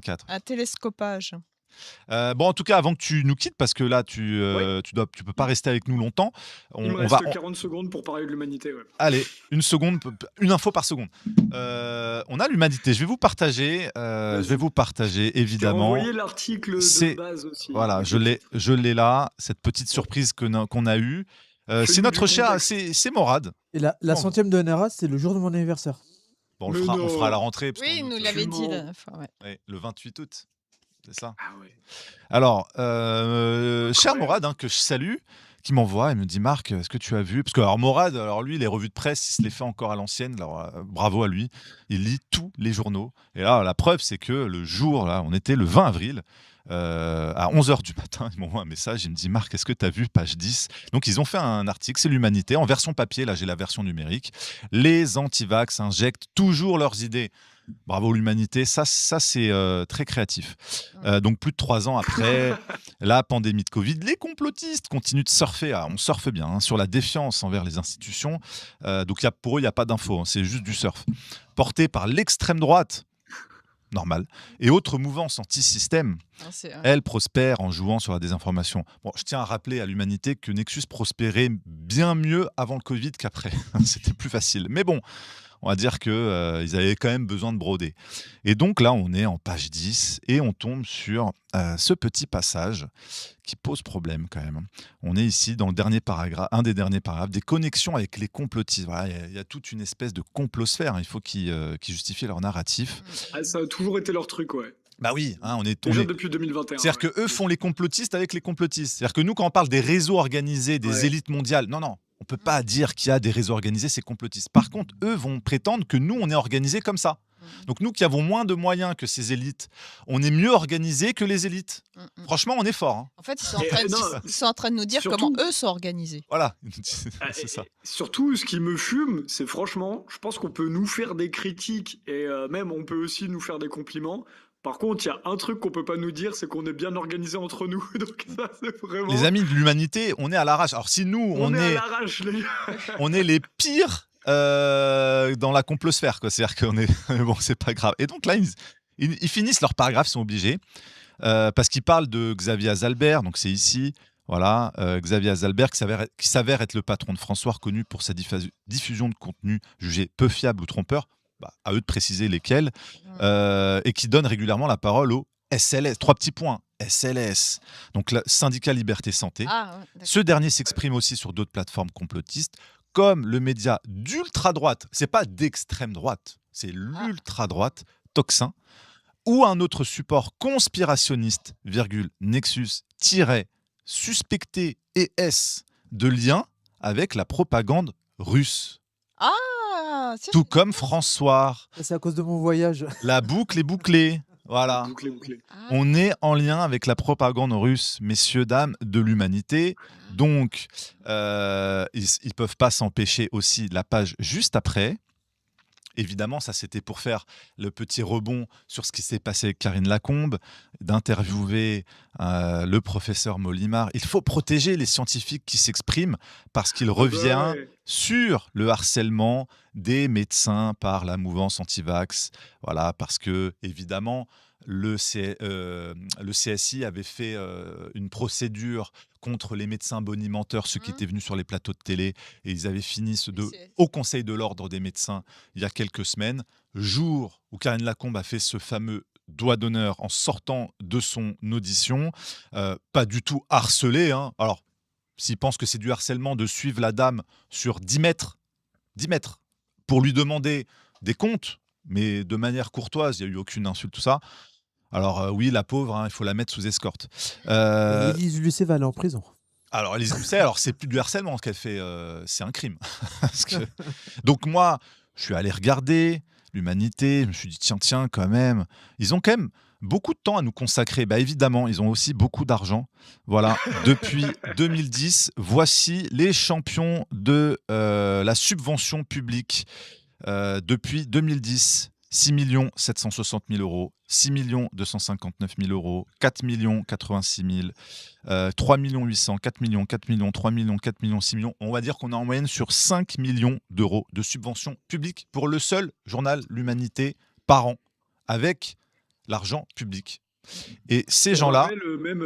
84. Un télescopage. Bon, en tout cas, avant que tu nous quittes, parce que là, Ouais. tu peux pas rester avec nous longtemps. Il me On va, reste 40 secondes pour parler de l'humanité. Ouais. allez, une info par seconde. On a l'humanité. Je vais vous partager, Je t'ai évidemment. renvoyé l'article de base aussi. Voilà, avec je le l'ai, titre. je l'ai là, cette petite surprise qu'on a eue. C'est Fais-nous notre du cher, contexte. c'est Morad. Et la Bon. centième de NRA, c'est le jour de mon anniversaire. Bon, Mais on le fera à la non. rentrée. Parce Oui, qu'en il nous août, l'avait dit la Jument. dernière fois. Ouais. ouais, le 28 août, c'est ça. Ah ouais. Alors, cher Incroyable. Morad, hein, que je salue, qui m'envoie et me dit Marc, est-ce que tu as vu? Parce que alors Morad, alors lui, les revues de presse, il se les fait encore à l'ancienne. Alors bravo à lui. Il lit tous les journaux. Et là, la preuve, c'est que le jour, là, on était le 20 avril. À 11h du matin, ils m'envoient un message, il me dit Marc, est-ce que tu as vu page 10? Donc ils ont fait un article, c'est l'humanité, en version papier, là j'ai la version numérique. Les antivax injectent toujours leurs idées. Bravo l'humanité, ça c'est très créatif. Donc plus de 3 ans après la pandémie de Covid, les complotistes continuent de surfer, on surfe bien, hein, sur la défiance envers les institutions. Donc pour eux, il n'y a pas d'infos, hein, c'est juste du surf. Porté par l'extrême droite, normal, et autres mouvances anti-système, elle prospère en jouant sur la désinformation. Bon, je tiens à rappeler à l'humanité que Nexus prospérait bien mieux avant le Covid qu'après. C'était plus facile. Mais bon, on va dire qu'ils avaient quand même besoin de broder. Et donc là, on est en page 10 et on tombe sur ce petit passage qui pose problème quand même. On est ici dans le dernier paragraphe, un des derniers paragraphes, des connexions avec les complotistes. Voilà, il y a toute une espèce de complosphère. Il faut qu'ils justifient leur narratif. Ah, ça a toujours été leur truc, ouais. Bah oui, hein, Déjà depuis 2021. C'est-à-dire qu'eux font les complotistes avec les complotistes. C'est-à-dire que nous, quand on parle des réseaux organisés, des élites mondiales, non, on ne peut pas dire qu'il y a des réseaux organisés, c'est complotistes. Par contre, eux vont prétendre que nous, on est organisés comme ça. Donc nous qui avons moins de moyens que ces élites, on est mieux organisés que les élites. Franchement, on est fort. Hein. En fait, ils sont en train de nous dire comment eux sont organisés. Voilà, c'est ça. Surtout, ce qui me fume, c'est franchement, je pense qu'on peut nous faire des critiques et même on peut aussi nous faire des compliments. Par contre, il y a un truc qu'on peut pas nous dire, c'est qu'on est bien organisés entre nous. Donc ça, c'est vraiment... Les amis de l'humanité, on est à l'arrache. Alors si nous, on est à l'arrache, les gars. On est les pires dans la complosphère, quoi. C'est-à-dire qu'on est... Bon, c'est pas grave. Et donc là, ils finissent leur paragraphe, ils sont obligés, parce qu'ils parlent de Xavier Azalbert, donc c'est ici... Voilà, Xavier Azalbert qui s'avère être le patron de François, reconnu pour sa diffusion de contenu jugé peu fiable ou trompeur. À eux de préciser lesquels, et qui donne régulièrement la parole au SLS. 3 petits points. SLS, donc le syndicat Liberté Santé. Ce dernier s'exprime aussi sur d'autres plateformes complotistes, comme le média d'ultra-droite, c'est pas d'extrême droite, c'est l'ultra-droite, Toxin, ou un autre support conspirationniste, Nexus, suspecté ES de lien avec la propagande russe. Tout comme François. C'est à cause de mon voyage. La boucle est bouclée. Voilà. On est en lien avec la propagande russe, messieurs, dames, de l'humanité. Donc, ils ne peuvent pas s'empêcher aussi la page juste après. Évidemment, ça c'était pour faire le petit rebond sur ce qui s'est passé avec Karine Lacombe, d'interviewer le professeur Molimar. Il faut protéger les scientifiques qui s'expriment parce qu'il revient sur le harcèlement des médecins par la mouvance anti-vax. Voilà, parce que évidemment, le CSI avait fait une procédure contre les médecins bonimenteurs, ceux qui étaient venus sur les plateaux de télé, et ils avaient fini au Conseil de l'Ordre des médecins il y a quelques semaines, jour où Karine Lacombe a fait ce fameux doigt d'honneur en sortant de son audition, pas du tout harcelé. Hein. Alors, s'ils pensent que c'est du harcèlement de suivre la dame sur 10 mètres, pour lui demander des comptes, mais de manière courtoise, il n'y a eu aucune insulte, tout ça. Alors oui, la pauvre, hein, il faut la mettre sous escorte. Élise Lucet va aller en prison. Alors Élise Lucet, c'est plus du harcèlement ce qu'elle fait, c'est un crime. Donc moi, je suis allé regarder l'humanité, je me suis dit tiens, quand même, ils ont quand même beaucoup de temps à nous consacrer. Évidemment, ils ont aussi beaucoup d'argent. Voilà, depuis 2010, voici les champions de la subvention publique. Depuis 2010, 6 760 000 euros, 6 259 000 euros, 4 86 000, 3 800, 4 millions, 4 millions, 3 millions, 4 millions, 6 millions. On va dire qu'on est en moyenne sur 5 millions d'euros de subventions publiques pour le seul journal L'Humanité par an, avec l'argent public. Et ces On gens-là, rappelle même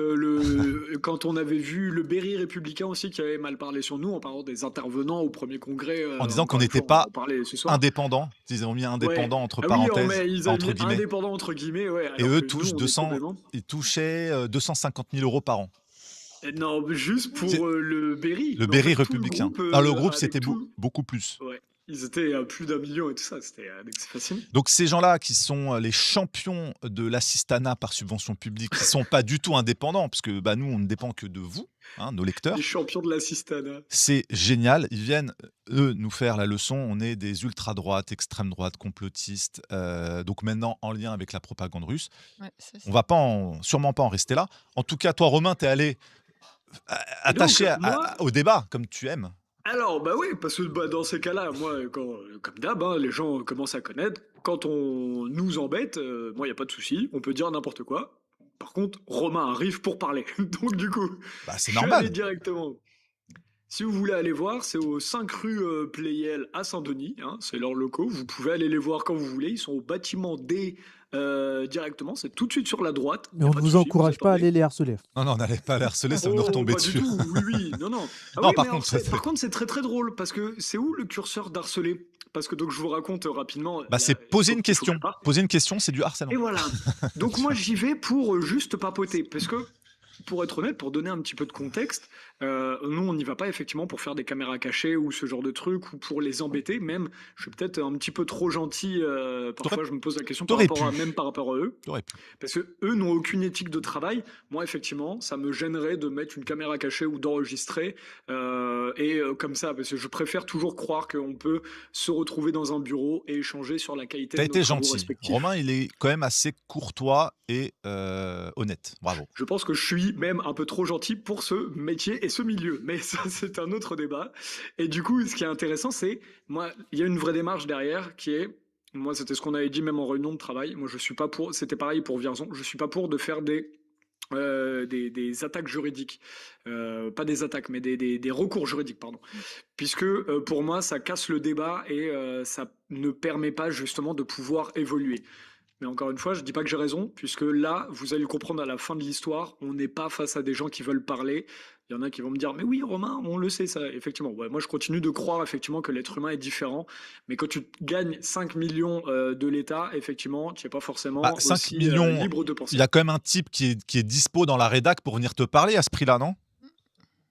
quand on avait vu le Berry républicain aussi qui avait mal parlé sur nous en parlant des intervenants au premier congrès, en disant qu'on encore une n'était fois, on va pas en parler ce soir. indépendants, ils ont mis Ouais. indépendant entre Ah oui, parenthèses, ils avaient entre mis guillemets, indépendant entre guillemets, ouais, et alors eux que nous, on est complètement. ils touchaient 250 000 € par an. Non, mais juste C'est pour le Berry. le Mais en Berry fait, tout le républicain. groupe, Ah, le groupe, c'était avec tout. beaucoup plus. Ouais. Ils étaient à plus d'1 million et tout ça, c'était c'est fascinant. Donc ces gens-là qui sont les champions de l'assistanat par subvention publique, qui sont pas du tout indépendants, parce que bah, nous, on ne dépend que de vous, hein, nos Les lecteurs. champions de l'assistanat. C'est génial. Ils viennent, eux, nous faire la leçon. On est des ultra-droites, extrême-droite, complotistes, donc maintenant en lien avec la propagande russe. Ouais, c'est On ça. va sûrement pas en rester là. En tout cas, toi, Romain, tu es allé Et donc, attaché moi, au débat, comme tu aimes. alors, bah oui, parce que bah, dans ces cas-là, moi, comme d'hab, hein, les gens commencent à connaître. Quand on nous embête, moi, il n'y a pas de souci, on peut dire n'importe quoi. Par contre, Romain arrive pour parler. Donc, du coup, Bah, c'est je suis allé normal. directement. Si vous voulez aller voir, c'est au 5 rue Pleyel à Saint-Denis, hein, c'est leurs locaux. Vous pouvez aller les voir quand vous voulez. Ils sont au bâtiment D directement, c'est tout de suite sur la droite. Mais Y a on pas ne de vous souci, vous encourage pas à attendez. aller les harceler. Non, n'allez pas les harceler, ça va nous Oh, retomber pas du dessus. tout, oui, oui, non, non. Ah Non, oui, par mais alors, contre, ça, par contre, c'est très très drôle parce que c'est où le curseur d'harceler? Parce que donc je vous raconte rapidement, bah, c'est il poser faut, une il faut que question. je parte. Poser une question, c'est du harcèlement. Et voilà. Donc moi j'y vais pour juste papoter parce que pour être honnête, pour donner un petit peu de contexte, nous on n'y va pas effectivement pour faire des caméras cachées ou ce genre de trucs ou pour les embêter. Même, je suis peut-être un petit peu trop gentil. Parfois, je me pose la question T'aurais même par rapport à eux. T'aurais pu. Parce que eux n'ont aucune éthique de travail. Moi, effectivement, ça me gênerait de mettre une caméra cachée ou d'enregistrer. Comme ça, parce que je préfère toujours croire qu'on peut se retrouver dans un bureau et échanger sur la qualité T'as de nos été travaux gentil. respectifs. Romain, il est quand même assez courtois et honnête. Bravo. Je pense que je suis même un peu trop gentil pour ce métier et ce milieu. Mais ça, c'est un autre débat. Et du coup, ce qui est intéressant, c'est, moi, il y a une vraie démarche derrière qui est, moi, c'était ce qu'on avait dit même en réunion de travail. Moi, je suis pas pour, c'était pareil pour Vierzon, je suis pas pour de faire des attaques juridiques. Pas des attaques, mais des recours juridiques, pardon. Puisque pour moi, ça casse le débat et ça ne permet pas justement de pouvoir évoluer. Mais encore une fois, je dis pas que j'ai raison, puisque là, vous allez le comprendre à la fin de l'histoire, on n'est pas face à des gens qui veulent parler. Il y en a qui vont me dire, mais oui, Romain, on le sait, ça. Effectivement, ouais, moi, je continue de croire effectivement que l'être humain est différent. Mais quand tu gagnes 5 millions de l'État, effectivement, tu n'es pas forcément Bah, 5 aussi millions, libre de il penser. y a quand même un type qui est dispo dans la rédac pour venir te parler à ce prix-là, non?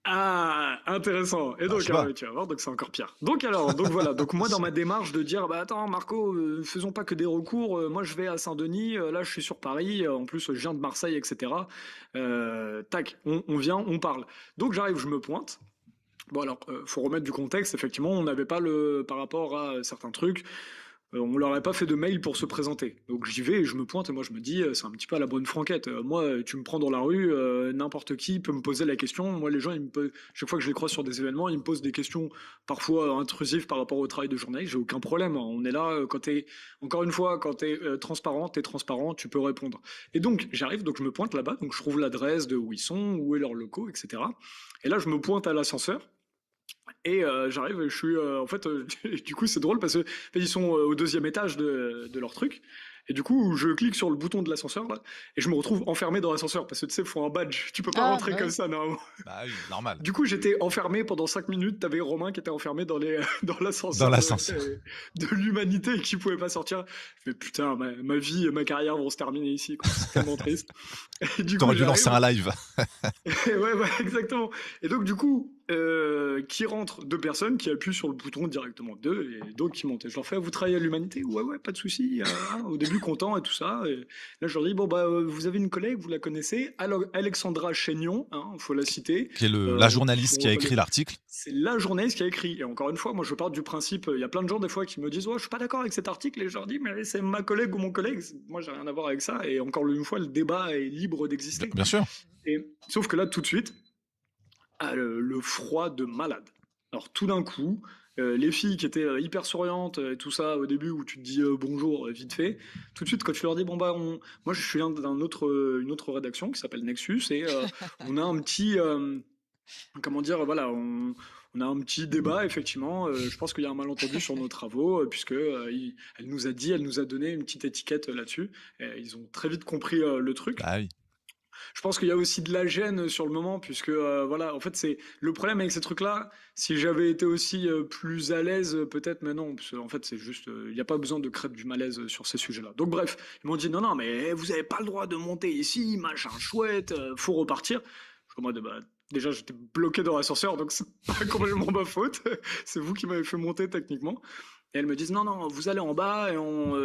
Ah, intéressant. Et Je donc, sais pas. tu vas voir, donc c'est encore pire. Donc voilà. Donc moi, dans ma démarche de dire, bah attends, Marco, faisons pas que des recours. Moi, je vais à Saint-Denis. Là, je suis sur Paris. En plus, je viens de Marseille, etc. Tac, on vient, on parle. Donc j'arrive, je me pointe. Bon alors, faut remettre du contexte. Effectivement, on n'avait pas par rapport à certains trucs. On leur a pas fait de mail pour se présenter. Donc j'y vais et je me pointe et moi je me dis, c'est un petit peu à la bonne franquette. Moi, tu me prends dans la rue, n'importe qui peut me poser la question. Moi, les gens, chaque fois que je les croise sur des événements, ils me posent des questions parfois intrusives par rapport au travail de journaliste. J'ai aucun problème. On est là, encore une fois, quand t'es transparent, tu peux répondre. Et donc j'arrive, donc je me pointe là-bas, donc je trouve l'adresse de où ils sont, où est leur locaux, etc. Et là, je me pointe à l'ascenseur. Et j'arrive, je suis en fait, du coup c'est drôle parce que en fait, ils sont au 2e étage de leur truc. Et du coup, je clique sur le bouton de l'ascenseur là, et je me retrouve enfermé dans l'ascenseur parce que tu sais, il faut un badge. Tu peux pas rentrer bah comme oui. ça, non. Bah oui, normal. Du coup, j'étais enfermé pendant 5 minutes. T'avais Romain qui était enfermé dans Dans l'ascenseur l'ascenseur. de l'humanité et qui pouvait pas sortir. Je me putain, ma vie et ma carrière vont se terminer ici, quoi. C'est tellement triste. Et du coup, T'aurais dû lancer un live. ouais, exactement. Et donc, du coup, qui rentre 2 personnes qui appuient sur le bouton directement 2 et donc qui montent. Et je leur fais, vous travaillez à l'humanité? Ouais, pas de souci. Au début, content et tout ça. Et là, je leur dis, bon, bah, vous avez une collègue, vous la connaissez, Alexandra Chénion, faut la citer. Qui est la journaliste qui a écrit l'article. C'est la journaliste qui a écrit. Et encore une fois, moi, je pars du principe, il y a plein de gens, des fois, qui me disent, je suis pas d'accord avec cet article. Et je leur dis, mais c'est ma collègue ou mon collègue. Moi, j'ai rien à voir avec ça. Et encore une fois, le débat est libre d'exister. Bien sûr. Et, sauf que là, tout de suite, le froid de malade. Alors tout d'un coup, les filles qui étaient hyper souriantes et tout ça au début où tu te dis bonjour vite fait, tout de suite quand tu leur dis bon bah moi je suis une autre rédaction qui s'appelle Nexus et on a un petit comment dire voilà On a un petit débat, effectivement. Je pense qu'il y a un malentendu sur nos travaux, puisque elle nous a dit, elle nous a donné une petite étiquette là-dessus. Et ils ont très vite compris le truc. Bah oui. Je pense qu'il y a aussi de la gêne sur le moment, puisque voilà, en fait, c'est le problème avec ces trucs-là. Si j'avais été aussi plus à l'aise, peut-être, mais non, parce qu'en fait, c'est juste, il n'y a pas besoin de créer du malaise sur ces sujets-là. Donc, bref, ils m'ont dit non, non, mais vous n'avez pas le droit de monter ici, machin chouette, faut repartir. Je suis en mode, bah, déjà, j'étais bloqué dans l'ascenseur, donc c'est pas complètement ma faute. C'est vous qui m'avez fait monter techniquement. Et elles me disent non, non, vous allez en bas et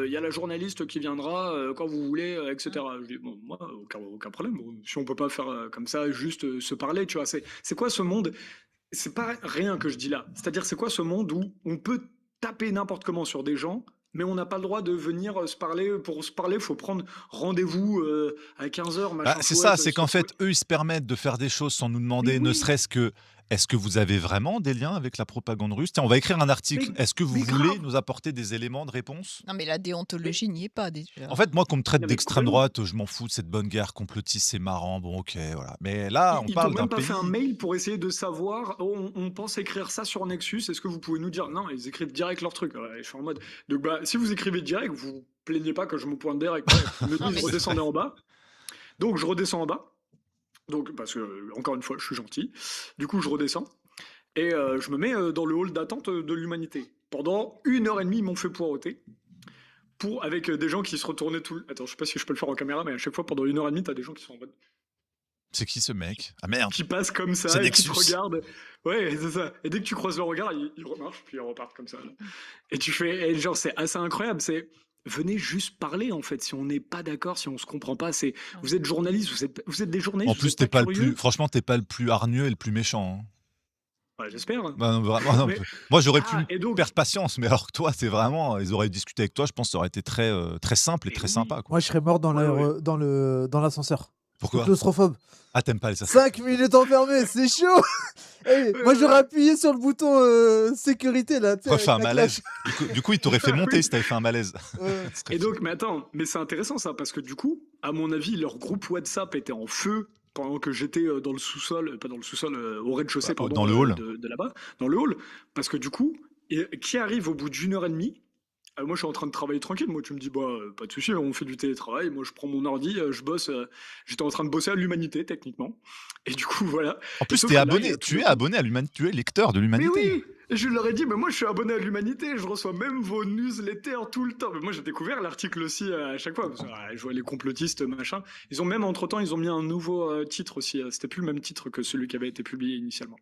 il y a la journaliste qui viendra quand vous voulez, etc. Je dis bon, moi, aucun problème. Bon, si on peut pas faire comme ça, juste se parler, tu vois. C'est quoi ce monde? C'est pas rien que je dis là. C'est-à-dire, c'est quoi ce monde où on peut taper n'importe comment sur des gens, mais on n'a pas le droit de venir se parler. Pour se parler, il faut prendre rendez-vous à 15 h, Bah, machin c'est ça, chouette, c'est se qu'en retrouver. fait, eux, ils se permettent de faire des choses sans nous Mais demander, ne oui, serait-ce que est-ce que vous avez vraiment des liens avec la propagande russe? Tiens, on va écrire un article. mais, Est-ce que vous mais voulez grave. nous apporter des éléments de réponse? Non, mais la Mais, déontologie n'y est pas En déjà. fait, moi, qu'on me traite non, mais d'extrême complètement. droite, je m'en fous de cette bonne guerre complotiste, c'est marrant, bon, OK, voilà. Mais là, on Ils t'ont parle d'un même pas fait un pays. mail pour essayer de savoir, oh, on pense écrire ça sur Nexus, est-ce que vous pouvez nous dire? Non, ils écrivent direct leur truc. Ouais, je suis en mode, donc bah, si vous écrivez direct, vous vous plaignez pas que je me pointe direct. Bref, ils me Non, disent mais redescendez en bas. Donc je redescends en bas. Donc, parce que, encore une fois, je suis gentil. Du coup, je redescends. Et je me mets dans le hall d'attente de l'humanité. Pendant 1 h 30, ils m'ont fait poireauter. Avec des gens qui se retournaient tout. Attends, je sais pas si je peux le faire en caméra, mais à chaque fois, pendant 1 h 30, t'as des gens qui sont en mode C'est qui ce mec? Ah merde, qui passent comme c'est ça et qui te Nexus. regardent. Ouais, c'est ça. Et dès que tu croises le regard, ils remarchent, puis ils repartent comme ça. Là. Et tu fais, et genre, c'est assez incroyable. Venez juste parler en fait. Si on n'est pas d'accord, si on se comprend pas, vous êtes journaliste, vous êtes des En journalistes, vous plus, n'êtes pas curieux. franchement, t'es pas le plus hargneux et le plus méchant, hein. Ouais, j'espère. Bah, non, vraiment, non, Mais moi, j'aurais pu et donc, perdre patience, mais alors que toi, c'est vraiment, ils auraient discuté avec toi, je pense que ça aurait été très, très simple et mais très oui, sympa, quoi. Moi, je serais mort ouais, ouais. dans l'ascenseur. Je suis Pourquoi? claustrophobe. Ah, t'aimes pas les 5 minutes enfermé, c'est chaud. Eh, moi, j'aurais appuyé sur le bouton sécurité, là, tu sais, Refais avec un la malaise. claque. Du coup, il t'aurait fait monter Oui. si t'avais fait un malaise. Ouais. Ce serait Et fou. donc, mais attends, mais c'est intéressant ça, parce que du coup, à mon avis, leur groupe WhatsApp était en feu pendant que j'étais dans le sous-sol, pas dans le sous-sol, au Bah, rez-de-chaussée, dans pardon, le hall. de là-bas, dans le hall, parce que du coup, qui arrive au bout d'1 h 30. Moi, je suis en train de travailler tranquille. Moi, tu me dis, bah, pas de souci, on fait du télétravail. Moi, je prends mon ordi, je bosse. J'étais en train de bosser à l'Humanité, techniquement. Et du coup, voilà. En Et plus, sauf que là, il y a tout tu d'un es coup. abonné à l'Humanité, tu es lecteur de Mais l'Humanité. oui, je leur ai dit, mais moi, je suis abonné à l'Humanité. Je reçois même vos newsletters tout le temps. Mais moi, j'ai découvert l'article aussi à chaque fois. Parce que, je vois les complotistes, machin. Ils ont même, entre-temps, ils ont mis un nouveau titre aussi. C'était plus le même titre que celui qui avait été publié initialement.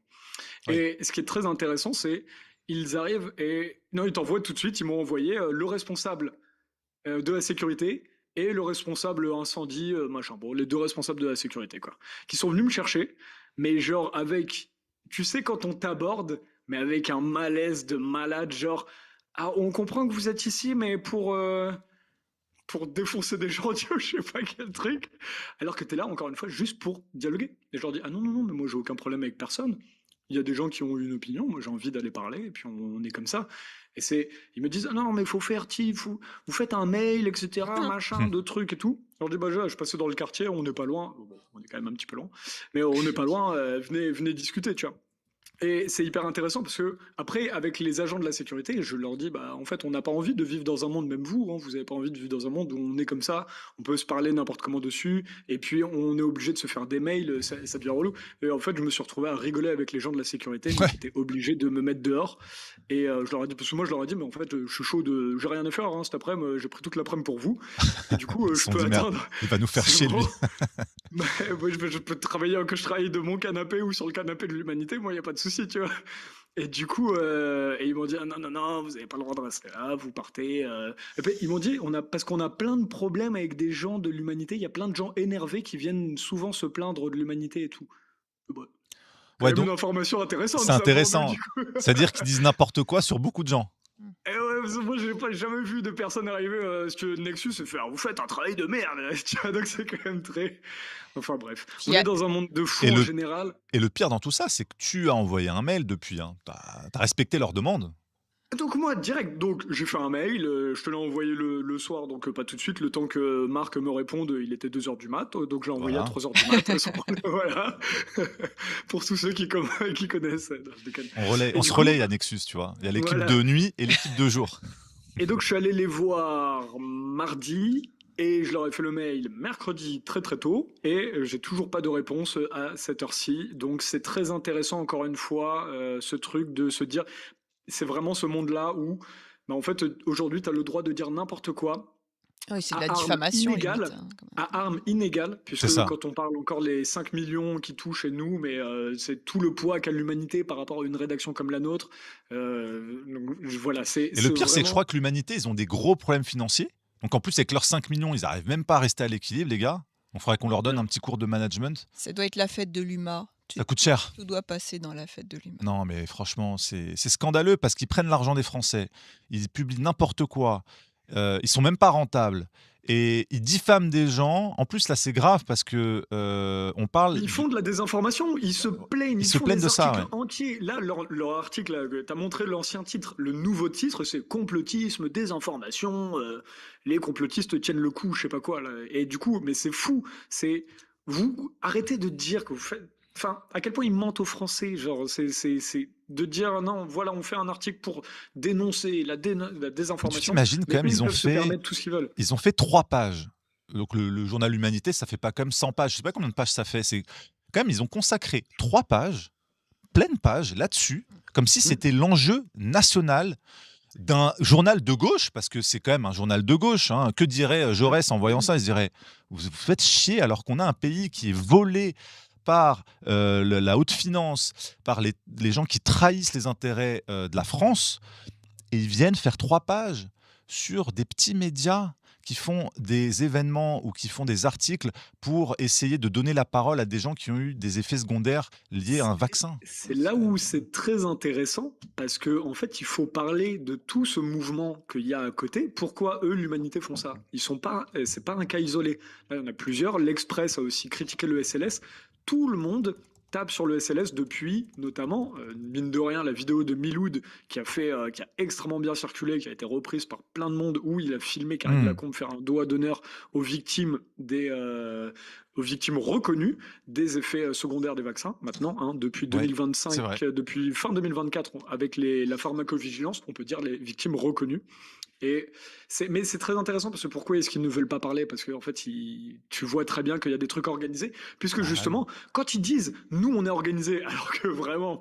Oui. Et ce qui est très intéressant, c'est ils arrivent et non, ils t'envoient tout de suite. Ils m'ont envoyé le responsable de la sécurité et le responsable incendie, machin. Bon, les deux responsables de la sécurité, quoi. Qui sont venus me chercher, mais genre avec, tu sais, quand on t'aborde, mais avec un malaise de malade, genre, ah, on comprend que vous êtes ici, mais pour défoncer des gens, tu vois, je sais pas quel truc. Alors que t'es là, encore une fois, juste pour dialoguer. Et je leur dis, ah non, non, non, mais moi j'ai aucun problème avec personne. Il y a des gens qui ont une opinion, moi j'ai envie d'aller parler, et puis on est comme ça. Ils me disent, ah non, mais il faut faire, vous faites un mail, etc., machin, de trucs et tout. Alors je dis, bah je passais dans le quartier, on n'est pas loin. Bon, on est quand même un petit peu loin, mais on n'est pas loin, venez discuter, tu vois. Et c'est hyper intéressant parce que après, avec les agents de la sécurité, je leur dis, bah en fait, on n'a pas envie de vivre dans un monde, même vous, hein, vous n'avez pas envie de vivre dans un monde où on est comme ça, on peut se parler n'importe comment dessus, et puis on est obligé de se faire des mails, ça devient relou. Et en fait, je me suis retrouvé à rigoler avec les gens de la sécurité, Ouais. qui étaient obligés de me mettre dehors. Et je leur ai dit, parce que moi, je leur ai dit, mais en fait, je suis chaud j'ai rien à faire cet après-midi, j'ai pris toute l'après-midi pour vous. Et du coup, Ils se je sont peux dit, merde, attendre. il va nous faire C'est chier, lui. bon. Bah, moi, je peux travailler, que je travaille de mon canapé ou sur le canapé de l'Humanité, moi, il n'y a pas de souci, tu vois. Et du coup, et ils m'ont dit, ah, non, non, non, vous n'avez pas le droit de rester là, vous partez. Et puis, ils m'ont dit, parce qu'on a plein de problèmes avec des gens de l'Humanité, il y a plein de gens énervés qui viennent souvent se plaindre de l'Humanité et tout. Bon, quand Ouais, même une donc, information intéressante, c'est ça, pour nous, intéressant. du coup. C'est-à-dire qu'ils disent n'importe quoi sur beaucoup de gens. Et ouais, parce que moi, j'ai pas jamais vu de personne arriver sur Nexus et faire, vous faites un travail de merde. Tu vois, donc c'est quand même très. Enfin bref, Puis on il y est a- dans un monde de fous Et en le, général. et le pire dans tout ça, c'est que tu as envoyé un mail depuis. Hein. T'as respecté leur demande. Donc moi, direct, donc j'ai fait un mail, je te l'ai envoyé le soir, donc pas tout de suite, le temps que Marc me réponde, il était 2 heures du mat, donc je l'ai envoyé à Voilà. 3 heures du mat, sans problème, voilà. Pour tous ceux qui connaissent. Non, je déconne. Et On du se coup, relaye à Nexus, tu vois. Il y a l'équipe voilà. de nuit et l'équipe de jour. Et donc je suis allé les voir mardi, et je leur ai fait le mail mercredi très très tôt, et j'ai toujours pas de réponse à cette heure-ci. Donc c'est très intéressant encore une fois, ce truc de se dire, c'est vraiment ce monde-là où, bah, en fait, aujourd'hui, tu as le droit de dire n'importe quoi Oui, c'est de la à armes diffamation limite, inégales, hein, quand même. à armes inégales, C'est puisque ça. quand on parle encore les 5 millions qui touchent chez nous, mais c'est tout le poids qu'a l'humanité par rapport à une rédaction comme la nôtre. Donc, voilà, Et le c'est pire, c'est que je vraiment. crois que l'humanité, ils ont des gros problèmes financiers. Donc en plus, avec leurs 5 millions, ils arrivent même pas à rester à l'équilibre, les gars. Il faudrait qu'on leur donne un Non. petit cours de management. Ça doit être la fête de l'UMA. Ça coûte cher. Tout doit passer dans la fête de l'UMA. Non, mais franchement, c'est scandaleux parce qu'ils prennent l'argent des Français. Ils publient n'importe quoi. Ils sont même pas rentables. Et ils diffament des gens. En plus, là, c'est grave parce que on parle. Ils font de la désinformation, ils se plaignent, Ils ils se font plaignent des de ça, articles ouais. entiers. Là, leur article, tu as montré l'ancien titre. Le nouveau titre, c'est complotisme, désinformation, les complotistes tiennent le coup, je sais pas quoi. Là. Et du coup, mais c'est fou. C'est vous arrêtez de dire que vous faites. Enfin, à quel point ils mentent aux Français, genre, c'est de dire non, voilà, on fait un article pour dénoncer la Mais tu désinformation, t'imagines quand mais même, eux, ils peuvent se permettre tout ce qu'ils veulent. ils ont fait 3 pages. Donc le journal Humanité, ça fait pas comme 100 pages. Je sais pas combien de pages ça fait. C'est quand même, ils ont consacré 3 pages, pleine page là-dessus, comme si Hmm. c'était l'enjeu national d'un journal de gauche, parce que c'est quand même un journal de gauche. Hein. Que dirait Jaurès en voyant ça? Il se dirait, vous faites chier alors qu'on a un pays qui est volé par la haute finance, par les gens qui trahissent les intérêts de la France, et ils viennent faire 3 pages sur des petits médias qui font des événements ou qui font des articles pour essayer de donner la parole à des gens qui ont eu des effets secondaires liés à un vaccin. C'est là où c'est très intéressant parce que en fait, il faut parler de tout ce mouvement qu'il y a à côté. Pourquoi eux, l'humanité, font ça? Ils sont pas, c'est pas un cas isolé. Là, il y en a plusieurs. L'Express a aussi critiqué le SLS. Tout le monde tape sur le SLS depuis, notamment, mine de rien, la vidéo de Miloud qui a extrêmement bien circulé, qui a été reprise par plein de monde, où il a filmé Karine Hmm. Lacombe faire un doigt d'honneur aux victimes aux victimes reconnues des effets secondaires des vaccins, maintenant, hein, depuis Ouais, c'est 2025, vrai. depuis fin 2024, avec la pharmacovigilance, on peut dire les victimes reconnues. Mais c'est très intéressant parce que pourquoi est-ce qu'ils ne veulent pas parler? Parce que en fait, tu vois très bien qu'il y a des trucs organisés, puisque Bah oui. justement, quand ils disent nous on est organisés, alors que vraiment,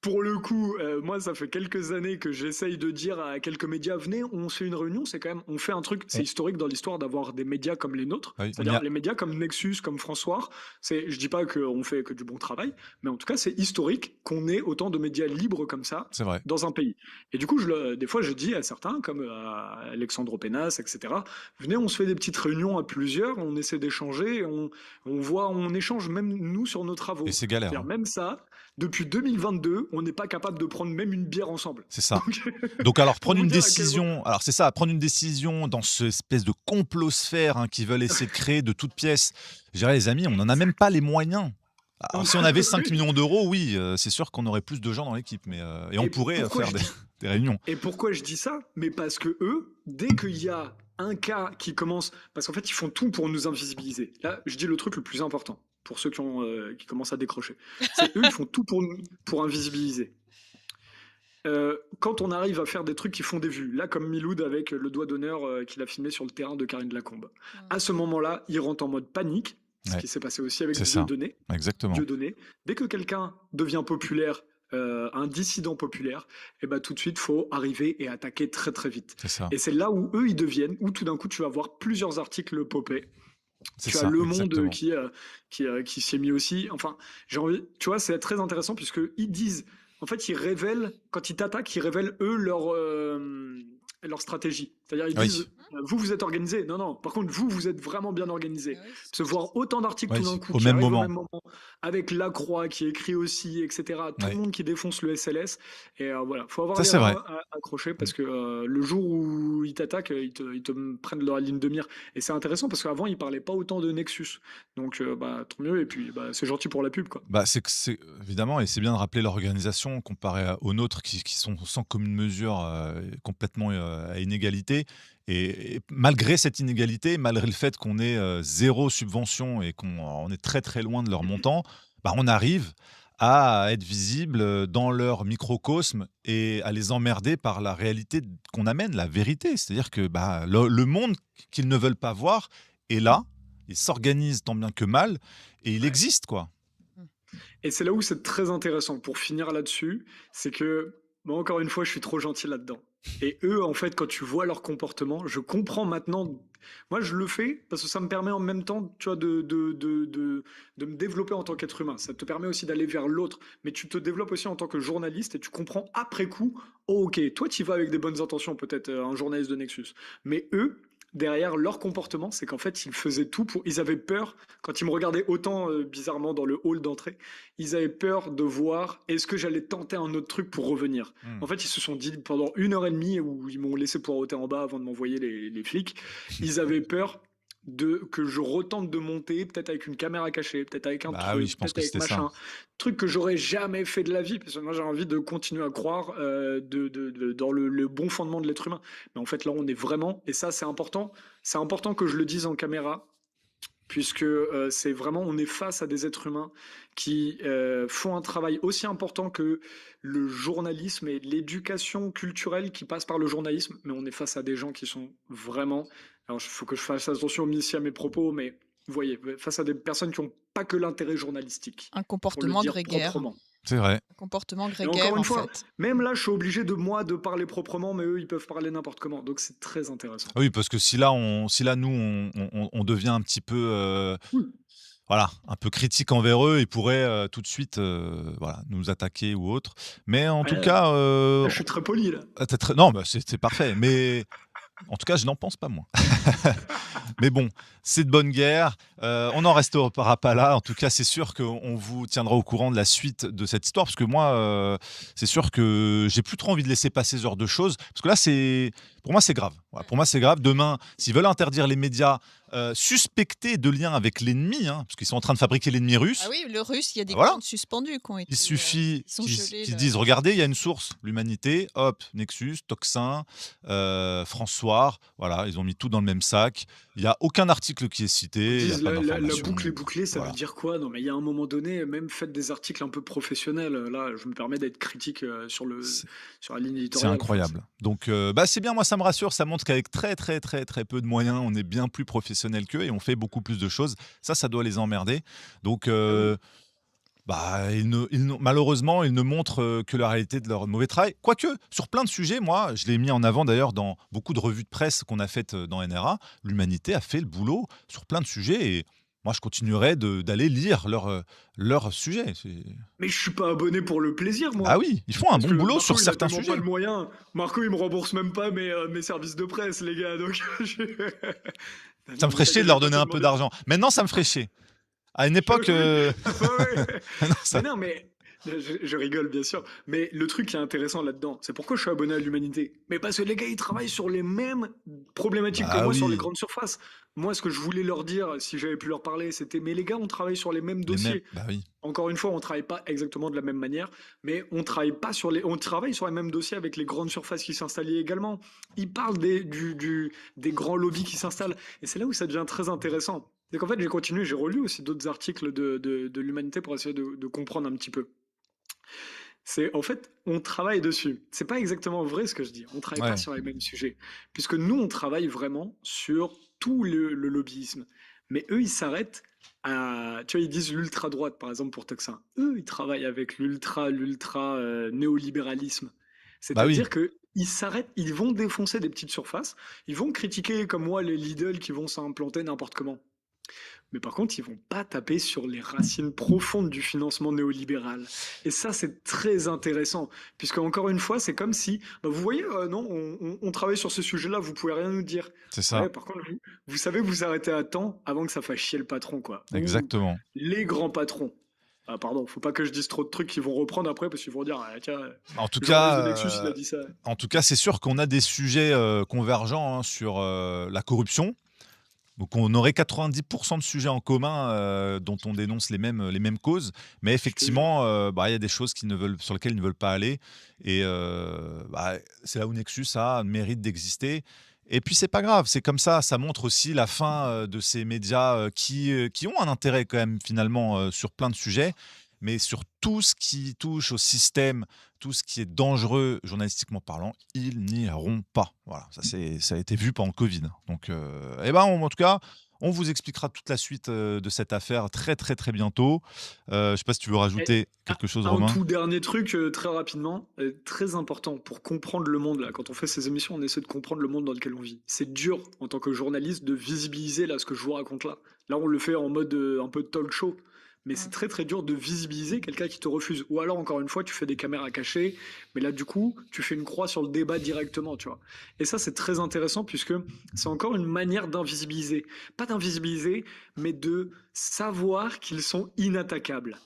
pour le coup, moi, ça fait quelques années que j'essaye de dire à quelques médias, venez, on se fait une réunion, c'est quand même, on fait un truc, c'est On, historique dans l'histoire d'avoir des médias comme les nôtres, oui, on y c'est-à-dire a. les médias comme Nexus, comme François. Je dis pas qu'on fait que du bon travail, mais en tout cas, c'est historique qu'on ait autant de médias libres comme ça C'est vrai. dans un pays. Et du coup, des fois, je dis à certains, comme à Alexandre Pénas, etc., venez, on se fait des petites réunions à plusieurs, on essaie d'échanger, on échange même nous sur nos Et travaux. c'est galère. C'est-à-dire Hein. même ça, depuis 2022, on n'est pas capable de prendre même une bière ensemble. C'est ça. Donc, Donc alors pour prendre vous une dire à quel point. décision, alors c'est ça, prendre une décision dans cette espèce de complosphère hein, qu'ils veulent essayer de créer de toutes pièces. Je dirais les amis, on n'en a même pas les moyens. Alors si on avait 5 millions d'euros, oui, c'est sûr qu'on aurait plus de gens dans l'équipe, mais et on Et pourrait pourquoi faire je dis des réunions. Et pourquoi je dis ça? Mais parce que eux, dès qu'il y a un cas qui commence, parce qu'en fait, ils font tout pour nous invisibiliser. Là, je dis le truc le plus important pour ceux qui commencent à décrocher. C'est eux, ils font tout pour invisibiliser. Quand on arrive à faire des trucs qui font des vues, là comme Miloud avec le doigt d'honneur qu'il a filmé sur le terrain de Karine Lacombe, à ce moment-là, il rentre en mode panique, ce Ouais, qui s'est passé aussi avec c'est ça, Dieudonné. exactement. Dieudonné. Dès que quelqu'un devient populaire, un dissident populaire, et ben tout de suite, faut arriver et attaquer très très vite. C'est ça, Et c'est là où eux, ils deviennent, où tout d'un coup, tu vas voir plusieurs articles popper. c'est Tu as ça, Le Monde exactement. qui s'y est mis aussi. Enfin, j'ai envie, tu vois, c'est très intéressant puisque ils disent, en fait, ils révèlent, quand ils t'attaquent, ils révèlent eux leur stratégie. C'est-à-dire, ils Oui, disent, vous êtes organisé. Non, non. Par contre, vous êtes vraiment bien organisé. Ah oui, c'est ce Parce que que je voir disais. autant d'articles Ouais, tout d'un coup au qui même arrivent au moment. même moment, avec la croix qui écrit aussi, etc. Tout le Ouais. monde qui défonce le SLS. Et voilà, faut avoir Ça, les c'est vrai. reins accrochés Mm. parce que le jour où ils t'attaquent, ils te prennent leur ligne de mire. Et c'est intéressant parce qu'avant, ils parlaient pas autant de Nexus. Donc, bah, tant mieux. Et puis, bah, c'est gentil pour la pub, quoi. Bah, c'est évidemment, et c'est bien de rappeler l'organisation comparée aux nôtres qui sont sans commune mesure, complètement, à inégalité, et malgré cette inégalité, malgré le fait qu'on ait, 0 subvention et on est très, très loin de leur montant, bah, on arrive à être visible, dans leur microcosme et à les emmerder par la réalité qu'on amène, la vérité. C'est-à-dire que, bah, le monde qu'ils ne veulent pas voir est là, il s'organise tant bien que mal et il Ouais. existe, quoi. Et c'est là où c'est très intéressant pour finir là-dessus, c'est que, moi, encore une fois, je suis trop gentil là-dedans. Et eux, en fait, quand tu vois leur comportement, je comprends maintenant. Moi, je le fais parce que ça me permet en même temps, tu vois, de me développer en tant qu'être humain. Ça te permet aussi d'aller vers l'autre, mais tu te développes aussi en tant que journaliste et tu comprends après coup, oh, ok, toi, tu y vas avec des bonnes intentions, peut-être un journaliste de Nexus. Mais eux, derrière leur comportement, c'est qu'en fait, ils faisaient tout pour. Ils avaient peur, quand ils me regardaient autant bizarrement dans le hall d'entrée, ils avaient peur de voir est-ce que j'allais tenter un autre truc pour revenir. Mmh. En fait, ils se sont dit pendant 1 heure et demie où ils m'ont laissé poireauter en bas avant de m'envoyer les flics, ils avaient peur que je retente de monter, peut-être avec une caméra cachée, peut-être avec un Bah oui, je truc, pense peut-être que avec c'était ça. machin, truc que j'aurais jamais fait de la vie, parce que moi j'ai envie de continuer à croire dans le bon fondement de l'être humain. Mais en fait là on est vraiment, et ça c'est important que je le dise en caméra, puisque c'est vraiment, on est face à des êtres humains qui font un travail aussi important que le journalisme et l'éducation culturelle qui passe par le journalisme, mais on est face à des gens qui sont vraiment, alors il faut que je fasse attention aussi à mes propos, mais vous voyez, face à des personnes qui n'ont pas que l'intérêt journalistique, Un pour le comportement dire grégaire. proprement. C'est vrai. Un comportement Et encore grégaire, une en fois, fait. même là, je suis obligé de parler proprement, mais eux, ils peuvent parler n'importe comment, donc c'est très intéressant. Ah oui, parce que si là, nous, on devient un petit peu, Oui. voilà, un peu critique envers eux, ils pourraient, tout de suite, voilà, nous attaquer ou autre. Mais en tout Ouais, cas, là, je suis très poli, là. tu très non, bah, c'est parfait, mais en tout cas, je n'en pense pas moins. Mais bon, c'est de bonne guerre. On n'en restera pas là. En tout cas, c'est sûr qu'on vous tiendra au courant de la suite de cette histoire, parce que moi, c'est sûr que j'ai plus trop envie de laisser passer ce genre de choses, parce que là, pour moi, c'est grave. Voilà, pour moi, c'est grave. Demain, s'ils veulent interdire les médias suspectés de lien avec l'ennemi, hein, parce qu'ils sont en train de fabriquer l'ennemi Ah russe, oui, le russe, il y a des voilà. comptes suspendus qui ont Il été, suffit qui sont qu'ils gelés. qu'ils se disent: «Regardez, il y a une source, l'Humanité, hop, Nexus, Toxin, François», voilà, ils ont mis tout dans le même sac. Il y a aucun article qui est Ils cité, il y a disent pas la d'information, boucle est bouclée, ça veut voilà. dire quoi? Non, mais il y a un moment donné, même faites des articles un peu professionnels. Là, je me permets d'être critique C'est sur la ligne c'est éditoriale. Enfin, incroyable. Donc bah, c'est bien, moi ça me rassure, ça montre qu'avec très, très, très, très peu de moyens, on est bien plus professionnels qu'eux et on fait beaucoup plus de choses. Ça doit les emmerder. Donc ah oui. bah, malheureusement, ils ne montrent, que la réalité de leur mauvais travail. Quoique, sur plein de sujets, moi, je l'ai mis en avant d'ailleurs dans beaucoup de revues de presse qu'on a faites, dans NRA, l'Humanité a fait le boulot sur plein de sujets et moi je continuerai d'aller lire leurs sujets. Mais je suis pas abonné pour le plaisir, Bah moi. oui, ils font un Parce bon que boulot Marco, sur il a certains tellement pas sujets. de moyens. Marco, il me rembourse même pas mes services de presse, les gars. Donc, Ça me non, mais ferait ta chier de gueule, je vais leur pas donner te un peu demander. d'argent. Maintenant, ça me ferait chier. À une époque, Oui, ouais, ouais. non, Mais ça non, mais je rigole bien sûr. Mais le truc qui est intéressant là-dedans, c'est pourquoi je suis abonné à l'Humanité. Mais parce que les gars, ils travaillent sur les mêmes problématiques que bah moi sur les oui, grandes surfaces. Moi, ce que je voulais leur dire, si j'avais pu leur parler, c'était, mais les gars, on travaille sur les mêmes les mêmes, dossiers. bah oui. Encore une fois, on travaille pas exactement de la même manière, mais on travaille sur les mêmes dossiers avec les grandes surfaces qui s'installent également. Ils parlent des grands lobbies qui s'installent. Et c'est là où ça devient très intéressant. C'est qu'en fait, j'ai continué, j'ai relu aussi d'autres articles de l'Humanité pour essayer de comprendre un petit peu. C'est en fait, on travaille dessus. C'est pas exactement vrai ce que je dis. On travaille pas Ouais. sur les mêmes sujets, puisque nous, on travaille vraiment sur tout le lobbyisme. Mais eux, ils s'arrêtent à, tu vois, ils disent l'ultra droite, par exemple pour Toxin. Eux, ils travaillent avec l'ultra néolibéralisme. Bah oui. C'est-à-dire que ils s'arrêtent, ils vont défoncer des petites surfaces, ils vont critiquer comme moi les Lidl qui vont s'implanter n'importe comment. Mais par contre, ils vont pas taper sur les racines profondes du financement néolibéral. Et ça, c'est très intéressant, puisque encore une fois, c'est comme si, bah, vous voyez, non, on travaille sur ce sujet-là, vous pouvez rien nous dire. C'est Ouais, ça, par contre, vous savez vous arrêter à temps avant que ça fasse chier le patron, quoi. Ou exactement. les grands patrons. Ah, pardon, faut pas que je dise trop de trucs qu'ils vont reprendre après, parce qu'ils vont dire, ah, tiens, En tout le journaliste de cas, Nexus, il a dit ça. c'est sûr qu'on a des sujets convergents hein, sur la corruption. Donc on aurait 90% de sujets en commun dont on dénonce les mêmes causes, mais Je te jure. effectivement, il y a des choses sur lesquelles ils ne veulent pas aller, et c'est là où Nexus a un mérite d'exister. Et puis c'est pas grave, c'est comme ça montre aussi la fin de ces médias qui ont un intérêt quand même finalement sur plein de sujets, mais sur tout ce qui touche au système, tout ce qui est dangereux journalistiquement parlant, ils n'iront pas. Voilà, ça a été vu pendant le Covid. Donc, en tout cas, on vous expliquera toute la suite de cette affaire très très très bientôt. Je sais pas si tu veux Et rajouter quelque chose, un Romain. tout dernier truc, très rapidement, très important pour comprendre le monde là. Quand on fait ces émissions, on essaie de comprendre le monde dans lequel on vit. C'est dur en tant que journaliste de visibiliser là ce que je vous raconte là. Là, on le fait en mode un peu talk show, mais c'est très très dur de visibiliser quelqu'un qui te refuse. Ou alors encore une fois, tu fais des caméras cachées, mais là du coup, tu fais une croix sur le débat directement, tu vois. Et ça, c'est très intéressant puisque c'est encore une manière d'invisibiliser, pas d'invisibiliser, mais de savoir qu'ils sont inattaquables.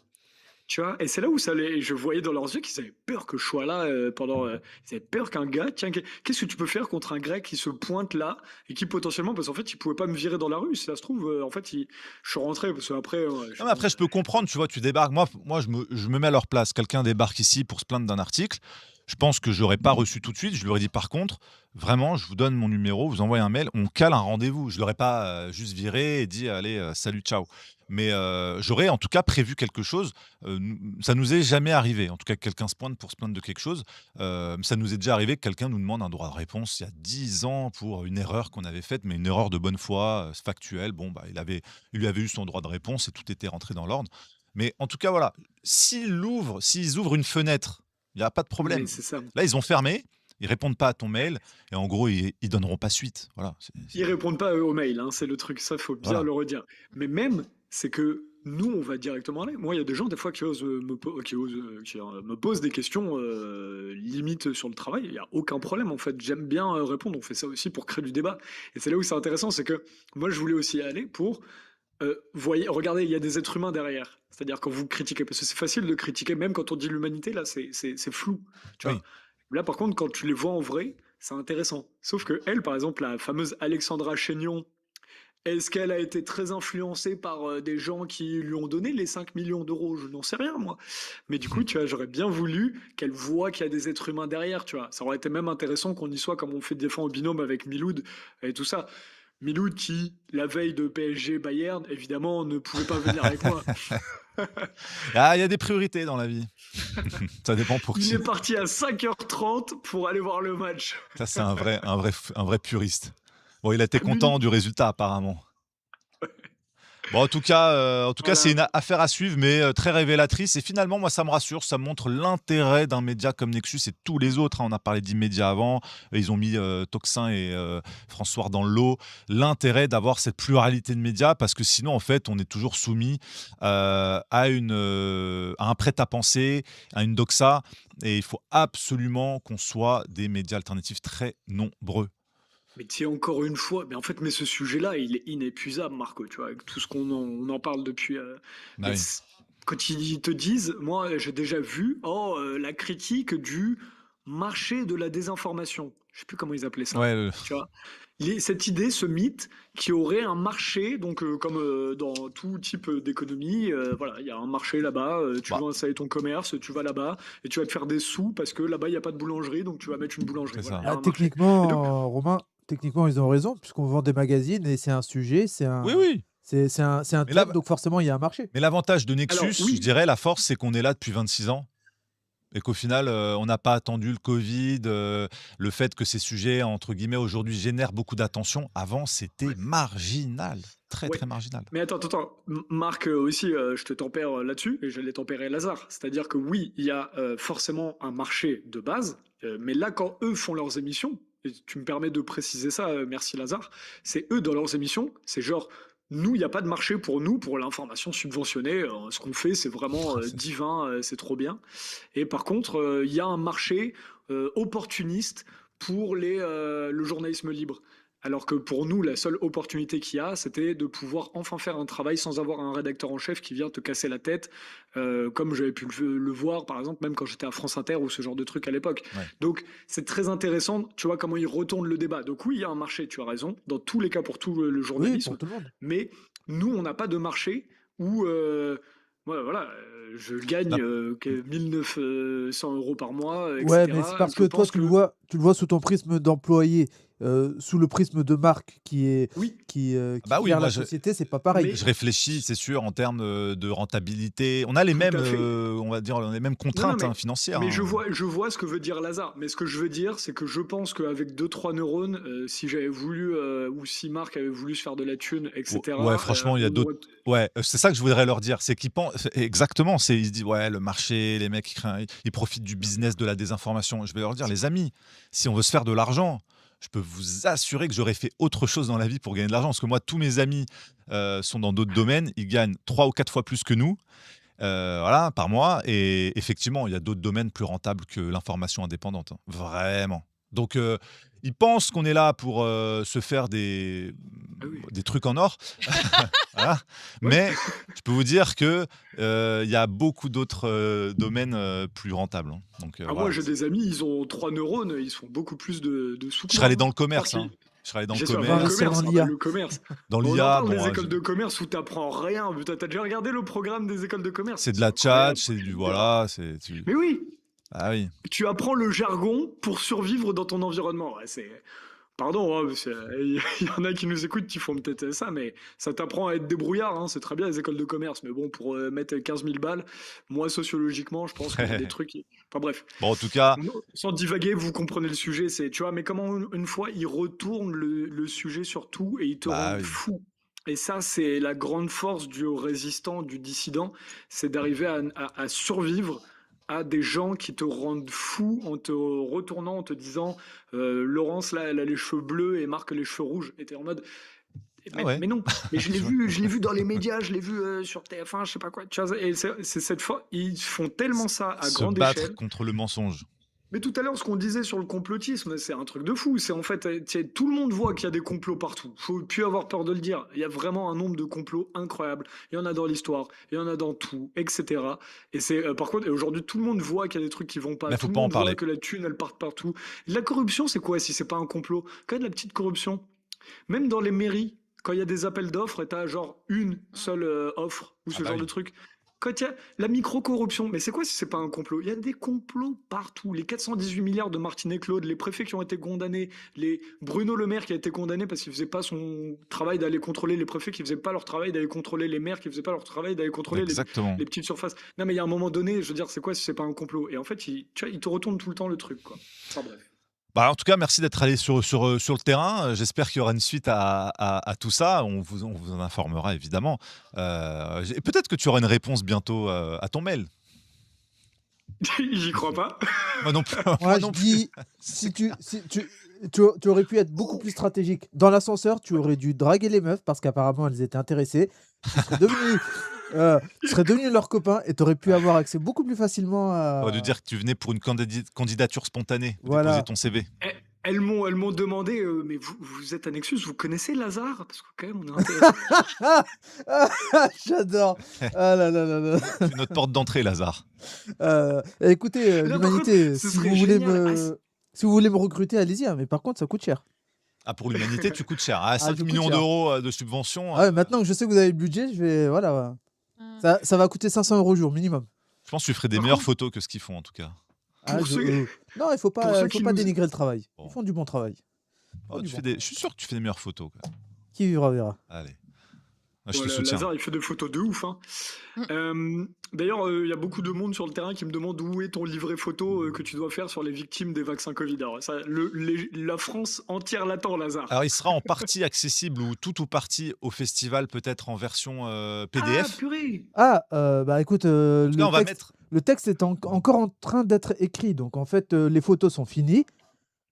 Tu vois? Et c'est là où je voyais dans leurs yeux qu'ils avaient peur que je sois là pendant. Ils avaient peur qu'un gars, tiens, qu'est-ce que tu peux faire contre un grec qui se pointe là et qui potentiellement, parce qu'en fait, il pouvait pas me virer dans la rue. Si ça se trouve, en fait, je suis rentré parce qu'après, Non, mais après, je peux comprendre, tu vois, tu débarques. Moi je me mets à leur place. Quelqu'un débarque ici pour se plaindre d'un article. Je pense que je l'aurais pas reçu tout de suite. Je lui aurais dit, par contre, vraiment, je vous donne mon numéro, vous envoyez un mail, on cale un rendez-vous. Je l'aurais pas juste viré et dit, allez, salut, ciao. Mais j'aurais en tout cas prévu quelque chose. Ça nous est jamais arrivé. En tout cas, que quelqu'un se pointe pour se plaindre de quelque chose. Ça nous est déjà arrivé que quelqu'un nous demande un droit de réponse il y a 10 ans pour une erreur qu'on avait faite, mais une erreur de bonne foi, factuelle. Bon, bah, il lui avait eu son droit de réponse et tout était rentré dans l'ordre. Mais en tout cas, voilà, s'ils ouvrent une fenêtre, il y a pas de mais problème. c'est ça. Là, ils ont fermé, ils répondent pas à ton mail et en gros, ils donneront pas suite. Voilà, Ils répondent pas aux mails, hein, c'est le truc, ça faut bien voilà. le redire. Mais même, c'est que nous, on va directement aller. Moi, il y a des gens, des fois, qui me posent des questions limite sur le travail. Il n'y a aucun problème, en fait. J'aime bien répondre. On fait ça aussi pour créer du débat. Et c'est là où c'est intéressant, c'est que moi, je voulais aussi y aller pour voyez, regardez, il y a des êtres humains derrière. C'est-à-dire quand vous critiquez, parce que c'est facile de critiquer, même quand on dit l'humanité, là, c'est flou. Tu vois. Oui. Là, par contre, quand tu les vois en vrai, c'est intéressant. Sauf que elle, par exemple, la fameuse Alexandra Chénion, est-ce qu'elle a été très influencée par des gens qui lui ont donné les 5 millions d'euros? Je n'en sais rien, moi. Mais du coup, tu vois, j'aurais bien voulu qu'elle voit qu'il y a des êtres humains derrière, tu vois. Ça aurait été même intéressant qu'on y soit comme on fait des fois en binôme avec Miloud et tout ça. Miloud qui, la veille de PSG Bayern, évidemment, ne pouvait pas venir avec moi. Ah, il y a des priorités dans la vie. Ça dépend pour Il qui. est parti à 5h30 pour aller voir le match. Ça, c'est un vrai puriste. Bon, il a été À content Munich. du résultat apparemment. Bon, en tout cas, c'est Voilà. une affaire à suivre, mais très révélatrice. Et finalement, moi, ça me rassure, ça montre l'intérêt d'un média comme Nexus et tous les autres, hein. On a parlé d'Immédiat avant, ils ont mis Toxin et François dans le lot. L'intérêt d'avoir cette pluralité de médias, parce que sinon, en fait, on est toujours soumis à un prêt-à-penser, à une doxa. Et il faut absolument qu'on soit des médias alternatifs très nombreux. Mais tu encore une fois, mais en fait, mais ce sujet-là, il est inépuisable, Marco, tu vois, avec tout ce on en parle depuis. Ah Mais oui. quand ils te disent, moi, j'ai déjà vu, oh, la critique du marché de la désinformation. Je sais plus comment ils appelaient ça, Ouais, tu vois. Cette idée, ce mythe, qui aurait un marché, donc comme dans tout type d'économie, voilà, il y a un marché là-bas, tu bah, veux installer ton commerce, tu vas là-bas, et tu vas te faire des sous parce que là-bas, il n'y a pas de boulangerie, donc tu vas mettre une boulangerie. c'est Voilà, ça. il y a Ah, un marché. Et donc, techniquement, Romain, techniquement, ils ont raison, puisqu'on vend des magazines et c'est un sujet, Oui, oui. c'est un Mais là, thème, donc forcément, il y a un marché. Mais l'avantage de alors Nexus, je oui, dirais, la force, c'est qu'on est là depuis 26 ans et qu'au final, on n'a pas attendu le Covid, le fait que ces sujets, entre guillemets, aujourd'hui génèrent beaucoup d'attention. Avant, c'était ouais, marginal, très, ouais. très marginal. Mais attends. Marc aussi, je te tempère là-dessus, et j'allais tempérer Lazare. C'est-à-dire que oui, il y a forcément un marché de base, mais là, quand eux font leurs émissions, et tu me permets de préciser ça, merci Lazare, c'est eux dans leurs émissions, c'est genre nous, il n'y a pas de marché pour nous, pour l'information subventionnée. Ce qu'on fait, c'est vraiment divin, c'est trop bien. Et par contre, il y a un marché opportuniste pour le journalisme libre. Alors que pour nous, la seule opportunité qu'il y a, c'était de pouvoir enfin faire un travail sans avoir un rédacteur en chef qui vient te casser la tête, comme j'avais pu le voir, par exemple, même quand j'étais à France Inter ou ce genre de truc à l'époque. Ouais. Donc, c'est très intéressant, tu vois, comment ils retournent le débat. Donc oui, il y a un marché, tu as raison, dans tous les cas pour tout le Oui, pour journalisme, tout le monde. mais nous, on n'a pas de marché où, voilà, je gagne Bah, 1900 € par mois, Ouais, mais c'est etc. parce Je que toi, pense que tu le vois sous ton prisme d'employé, sous le prisme de Marc oui, qui bah oui, gère moi la société, c'est pas pareil. mais je réfléchis, c'est sûr, en termes de rentabilité. On a les tout mêmes, à fait. on va dire, les mêmes Non, non, contraintes, hein, financières, mais hein. je vois ce que veut dire Lazare. Mais ce que je veux dire, c'est que je pense qu'avec deux trois neurones, si j'avais voulu, ou si Marc avait voulu se faire de la thune, Ouais, etc., franchement, il y a on d'autres. aurait. Ouais, c'est ça que je voudrais leur dire. C'est qu'ils pensent. Exactement. Ils se disent, ouais, le marché, les mecs, ils profitent du business de la désinformation. Je vais leur dire, les amis, si on veut se faire de l'argent, je peux vous assurer que j'aurais fait autre chose dans la vie pour gagner de l'argent. Parce que moi, tous mes amis sont dans d'autres domaines. Ils gagnent 3 ou 4 fois plus que nous, voilà, par mois. Et effectivement, il y a d'autres domaines plus rentables que l'information indépendante, hein. Vraiment. Donc, ils pensent qu'on est là pour se faire Ah oui. des trucs en or. Voilà. Ouais. Mais je peux vous dire que il y a beaucoup d'autres domaines plus rentables, hein. Donc, Ah, moi, voilà. j'ai des amis, ils ont 3 neurones, ils se font beaucoup plus de sous Je que serais moi, allé hein. dans le Je pense commerce, hein. qu'ils. Je serais allé dans le Bien sûr, Va dans le commerce, investir dans commerce, ah bah, l'IA. le commerce. dans On en l'IA. parle Bon, des écoles de commerce où t'apprends rien. T'as déjà regardé le programme des écoles de commerce? c'est de C'est la chat, incroyable, c'est tu du me diras. voilà, Mais oui, ah oui. tu apprends le jargon pour survivre dans ton environnement. Ouais, pardon, hein, il y en a qui nous écoutent qui font peut-être ça, mais ça t'apprend à être débrouillard, hein, c'est très bien les écoles de commerce, mais bon, pour mettre 15 000 balles, moi sociologiquement, je pense qu'il y a des trucs. Enfin bref, Bon, en tout cas, sans divaguer, vous comprenez le sujet, tu vois, mais comment une fois ils retournent le sujet sur tout et ils te bah rendent oui. fou. Et ça, c'est la grande force du résistant, du dissident, c'est d'arriver à survivre à des gens qui te rendent fou en te retournant, en te disant Laurence, là, elle a les cheveux bleus et Marc les cheveux rouges. Et t'es en mode, Ah ouais. mais non, mais je l'ai vu dans les médias, je l'ai vu sur TF1, je sais pas quoi. Tu vois, et c'est cette fois, ils font tellement ça à Se grande battre échelle. contre le mensonge. Mais tout à l'heure, ce qu'on disait sur le complotisme, c'est un truc de fou. C'est en fait, tout le monde voit qu'il y a des complots partout. Faut plus avoir peur de le dire. Il y a vraiment un nombre de complots incroyable. Il y en a dans l'histoire, il y en a dans tout, etc. Et c'est par contre, et aujourd'hui, tout le monde voit qu'il y a des trucs qui vont pas. Mais Tout faut le pas en monde voit parler. que la thune, elle part partout. La corruption, c'est quoi si c'est pas un complot? Quand il y a de la petite corruption, même dans les mairies, quand il y a des appels d'offres et t'as genre une seule offre ou Ah ce bah genre de oui. truc. Quand il y a la micro-corruption, mais c'est quoi si c'est pas un complot? Il y a des complots partout. Les 418 milliards de Martine et Claude, les préfets qui ont été condamnés, les Bruno Le Maire qui a été condamné parce qu'il faisait pas son travail d'aller contrôler les préfets qui faisaient pas leur travail d'aller contrôler les maires qui faisaient pas leur travail d'aller contrôler Exactement. les petites surfaces. Non mais il y a un moment donné, je veux dire, c'est quoi si c'est pas un complot? Et en fait, tu vois, il te retourne tout le temps le truc, quoi. Enfin bref. Bah, en tout cas, merci d'être allé sur le terrain. J'espère qu'il y aura une suite à tout ça. On vous en informera évidemment. Et peut-être que tu auras une réponse bientôt à ton mail. J'y crois pas. Moi non plus. Moi, Moi je non plus. dis, si tu aurais pu être beaucoup plus stratégique. Dans l'ascenseur, tu aurais dû draguer les meufs parce qu'apparemment elles étaient intéressées. Tu serais devenu leur copain et tu aurais pu avoir accès beaucoup plus facilement T'aurais dû à. dire que tu venais pour une candidature spontanée, ou déposer Voilà. ton CV. Eh, elles m'ont demandé, mais vous êtes un Nexus, vous connaissez Lazare? Parce que quand même, on est intéressé. J'adore. Ah là là là là. C'est notre porte d'entrée, Lazare. Écoutez, Là, par contre, l'humanité, ce si vous serait voulez génial. si vous voulez me recruter, allez-y, hein, mais par contre, ça coûte cher. Ah, pour l'humanité, tu coûtes cher. Ah, Ah, 5 je coûte millions cher. d'euros de subvention. Ah ouais, maintenant que je sais que vous avez le budget, je vais. Voilà. Ah. Ça va coûter 500 € jour minimum. Je pense que tu ferais des Par meilleures contre, photos que ce qu'ils font, en tout cas. Ah, pour ceux, Non, il faut pour pas, ceux il faut qui pas nous. dénigrer le travail. Ils Bon. font du bon travail. Ils font Oh, du bon je travail. suis sûr que tu fais des meilleures photos, quoi. Qui vivra verra. Allez. Moi, je te Voilà, soutiens. Lazare, il fait des photos de ouf, hein. D'ailleurs, il y a beaucoup de monde sur le terrain qui me demande où est ton livret photo que tu dois faire sur les victimes des vaccins Covid. Alors, ça, la France entière l'attend, Lazare. Alors, il sera en partie accessible ou tout ou partie au festival, peut-être en version Ah, PDF. purée! Ah, bah écoute, En tout cas, on va mettre. le texte est encore en train d'être écrit. Donc en fait, les photos sont finies.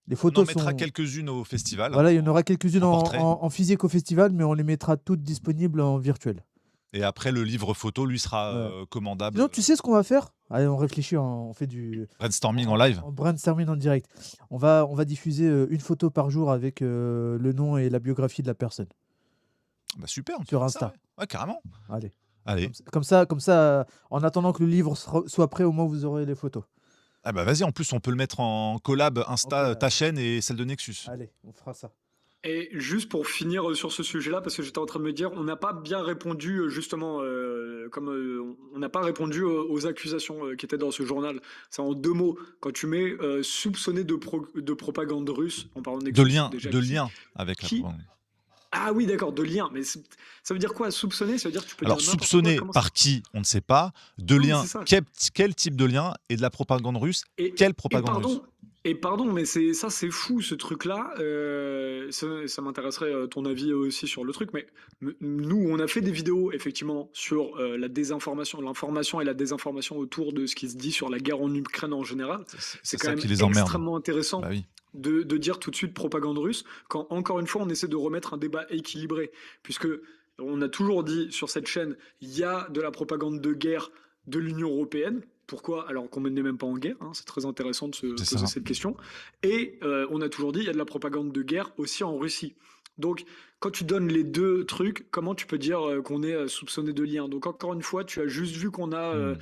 Les On en photos mettra sont. quelques-unes au festival, Voilà, il y en aura quelques-unes en en, portrait. en physique au festival, mais on les mettra toutes disponibles en virtuel. Et après, le livre photo, lui, sera Ouais. commandable. Sinon, tu sais ce qu'on va faire? Allez, on réfléchit, on fait du Brainstorming en live. en brainstorming en direct. On va diffuser une photo par jour avec le nom et la biographie de la personne Bah super, on peut sur faire ça, Insta. ouais. Ouais, carrément. Allez. Allez. Comme ça, en attendant que le livre soit prêt, au moins vous aurez les photos. Ah bah vas-y, en plus, on peut le mettre en collab Insta, Ok, ta chaîne et celle de Nexus. Allez, on fera ça. Et juste pour finir sur ce sujet-là, parce que j'étais en train de me dire, on n'a pas bien répondu justement, comme on n'a pas répondu aux accusations qui étaient dans ce journal. C'est en 2 mots. Quand tu mets soupçonné de propagande russe, en parlant de De Nexus, lien, déjà de lien avec la qui propagande. Ah oui, d'accord, de lien. Mais ça veut dire quoi, soupçonner? Ça veut dire que tu peux Alors, dire n'importe quoi. soupçonné Comment ça? par qui, on ne sait pas. De Non, mais lien, c'est ça. quel type de lien? Et de la propagande russe, Et, quelle et propagande russe? pardon, mais c'est fou ce truc-là. Ça m'intéresserait ton avis aussi sur le truc. Mais nous, on a fait des vidéos effectivement sur la désinformation, l'information et la désinformation autour de ce qui se dit sur la guerre en Ukraine en général. C'est C'est ça quand qui même les emmerde. extrêmement intéressant Bah oui. de dire tout de suite propagande russe, quand encore une fois on essaie de remettre un débat équilibré, puisque on a toujours dit sur cette chaîne, il y a de la propagande de guerre de l'Union européenne. Pourquoi? Alors qu'on n'est même pas en guerre, hein, c'est très intéressant de se C'est poser ça. cette question. Et on a toujours dit, il y a de la propagande de guerre aussi en Russie. Donc, quand tu donnes les deux trucs, comment tu peux dire qu'on est soupçonné de lien? Donc, encore une fois, tu as juste vu qu'on a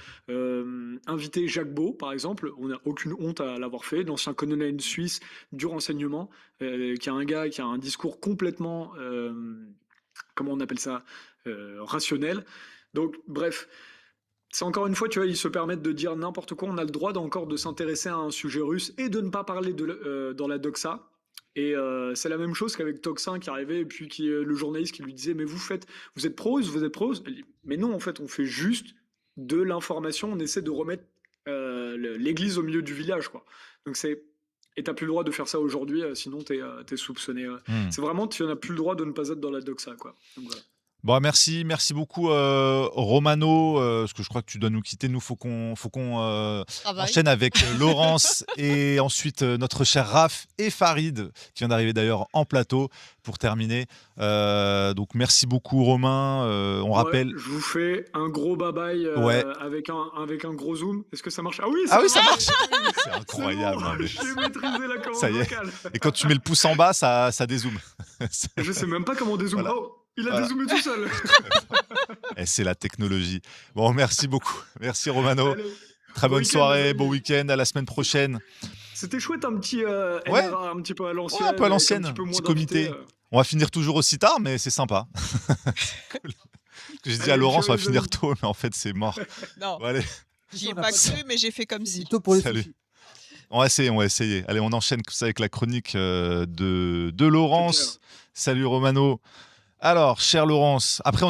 invité Jacques Beau, par exemple. On n'a aucune honte à l'avoir fait, l'ancien colonel suisse du renseignement, qui est un gars qui a un discours complètement, comment on appelle ça, rationnel. Donc, bref, c'est encore une fois, tu vois, ils se permettent de dire n'importe quoi. On a le droit encore de s'intéresser à un sujet russe et de ne pas parler dans la doxa. Et c'est la même chose qu'avec Toxin qui arrivait et puis le journaliste qui lui disait mais vous êtes pro-russe, vous êtes pro-russe. Elle dit, mais non, en fait, on fait juste de l'information. On essaie de remettre l'église au milieu du village, quoi. Donc et t'as plus le droit de faire ça aujourd'hui, sinon t'es soupçonné. C'est vraiment, tu n'as plus le droit de ne pas être dans la doxa, quoi. Donc voilà. Bon, merci beaucoup Romano, parce que je crois que tu dois nous quitter. Nous, faut qu'on Travail. enchaîne avec Laurence et ensuite notre cher Raph et Farid, qui vient d'arriver d'ailleurs en plateau pour terminer. Donc merci beaucoup Romain. On Ouais, rappelle. je vous fais un gros bye-bye Ouais. avec un gros zoom. Est-ce que ça marche? Ah oui, Ah oui, ça marche. marche. C'est C'est incroyable. bon, hein, mais j'ai maîtrisé la commande Ça y est. vocale. Et quand tu mets le pouce en bas, ça dézoome. Je sais même pas comment dézoomer. Voilà. Oh, il a Voilà. dézoomé tout seul. Et c'est la technologie. Bon, merci beaucoup. Merci Romano. Allez, Très bon bonne week-end, soirée, les amis. bon week-end, à la semaine prochaine. C'était chouette un petit Ouais. NRA un petit peu à l'ancienne. Ouais, un peu à avec l'ancienne, petit peu moins petit comité. d'invités. On va finir toujours aussi tard, mais c'est sympa. Cool. Que j'ai dit à Allez, Laurence, on ciao, va les finir amis. tôt, mais en fait, c'est mort. Non, Bon, allez, j'y ai On a pas pas de- cru, mais j'ai fait comme si. Tôt pour les Salut. sushis. on va essayer. Allez, on enchaîne comme ça avec la chronique de Laurence. Salut Romano. Alors, cher Laurence, après on aura